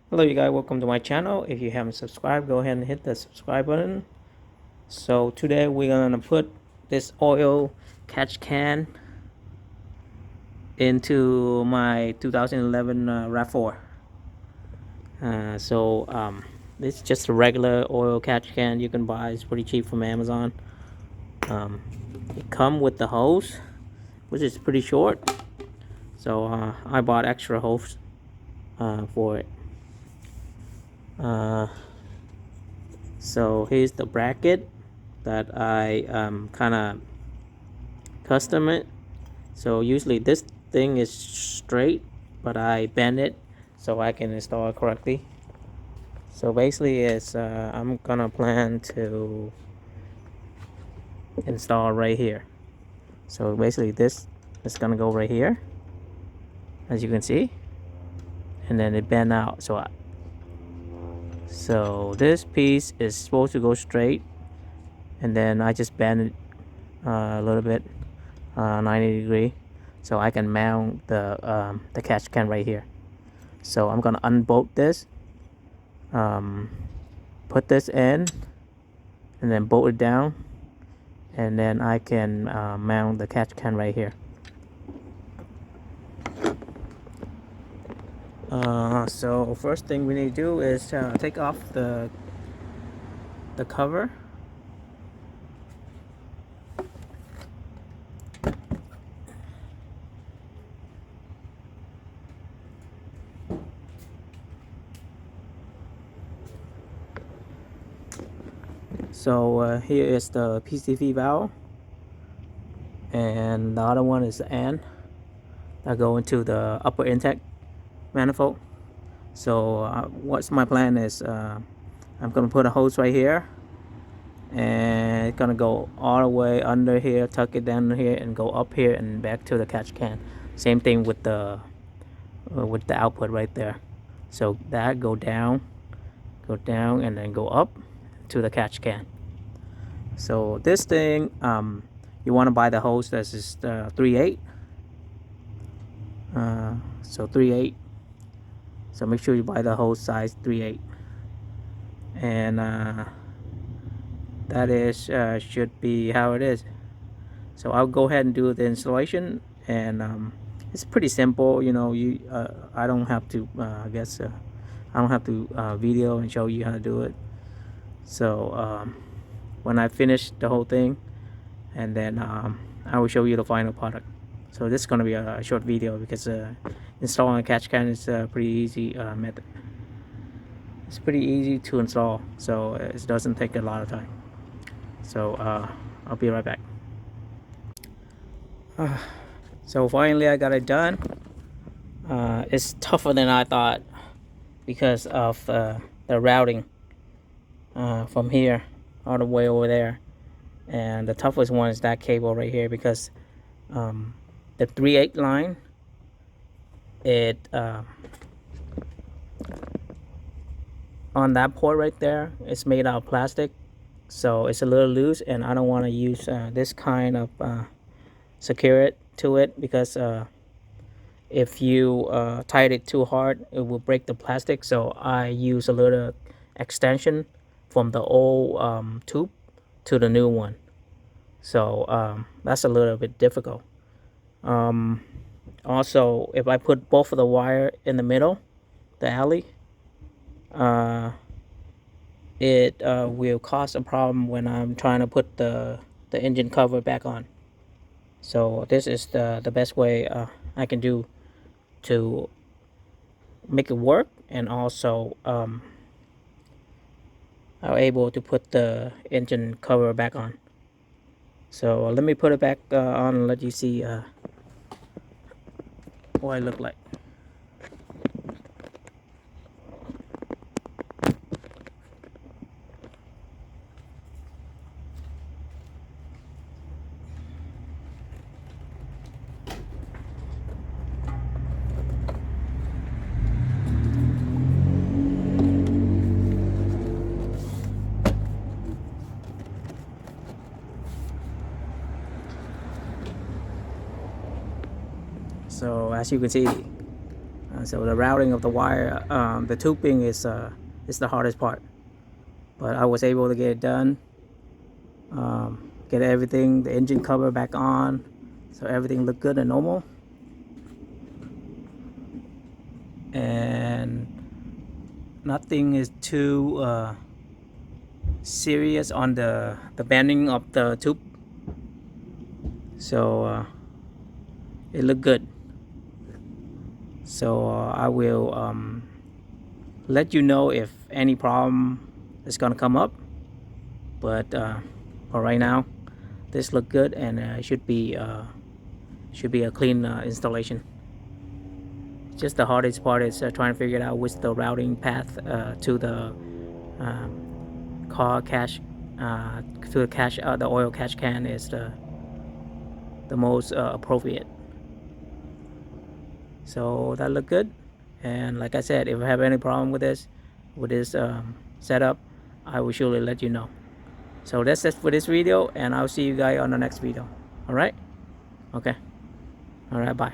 Hello you guys, welcome to my channel. If you haven't subscribed, go ahead and hit the subscribe button. So today we're gonna put this oil catch can into my 2011 Rav4. This is just a regular oil catch can you can buy. It's pretty cheap from Amazon. It comes with the hose, which is pretty short. So I bought extra hose for it. So here's the bracket that I kind of custom it. So usually this thing is straight, but I bend it so I can install it correctly. So basically it's I'm gonna plan to install right here. So basically this is gonna go right here, as you can see, and then it bend out. So this piece is supposed to go straight, and then I just bend it a little bit, 90 degree, so I can mount the catch can right here. So I'm gonna unbolt this, put this in, and then bolt it down, and then I can mount the catch can right here. So first thing we need to do is take off the cover. So here is the PCV valve, and the other one is the N that go into the upper intake manifold. So what's my plan is I'm gonna put a hose right here, and it's gonna go all the way under here, tuck it down here, and go up here and back to the catch can. Same thing with the output right there. So that go down, and then go up to the catch can. So this thing, you want to buy the hose that is 3/8. So 3/8. So make sure you buy the hose size 3/8, and that is should be how it is. So I'll go ahead and do the installation, and it's pretty simple. You know, I don't have to I guess I don't have to video and show you how to do it. So when I finish the whole thing, and then I will show you the final product. So this is going to be a short video because installing a catch can is a pretty easy method. It's pretty easy to install, so it doesn't take a lot of time. So I'll be right back. So finally I got it done. It's tougher than I thought because of the routing from here all the way over there, and the toughest one is that cable right here, because the 3/8 line, it on that port right there, it's made out of plastic, so it's a little loose, and I don't want to use this kind of secure it to it, because if you tight it too hard, it will break the plastic. So I use a little extension from the old tube to the new one. So that's a little bit difficult. Also, if I put both of the wire in the middle, the alley, it will cause a problem when I'm trying to put the engine cover back on. So this is the best way I can do to make it work, and also I'm able to put the engine cover back on. So let me put it back on and let you see what I look like. So as you can see, So the routing of the wire, the tubing is the hardest part, but I was able to get it done. Get everything, the engine cover back on, so everything looked good and normal. And nothing is too serious on the bending of the tube, so it looked good. So I will let you know if any problem is gonna come up, but for right now this looked good, and should be a clean installation. Just the hardest part is trying to figure out which the routing path to the car catch to the catch the oil catch can is the most appropriate. So that looked good, and like I said, if I have any problem with this setup, I will surely let you know. So that's it for this video, and I'll see you guys on the next video. All right? Okay. All right, bye.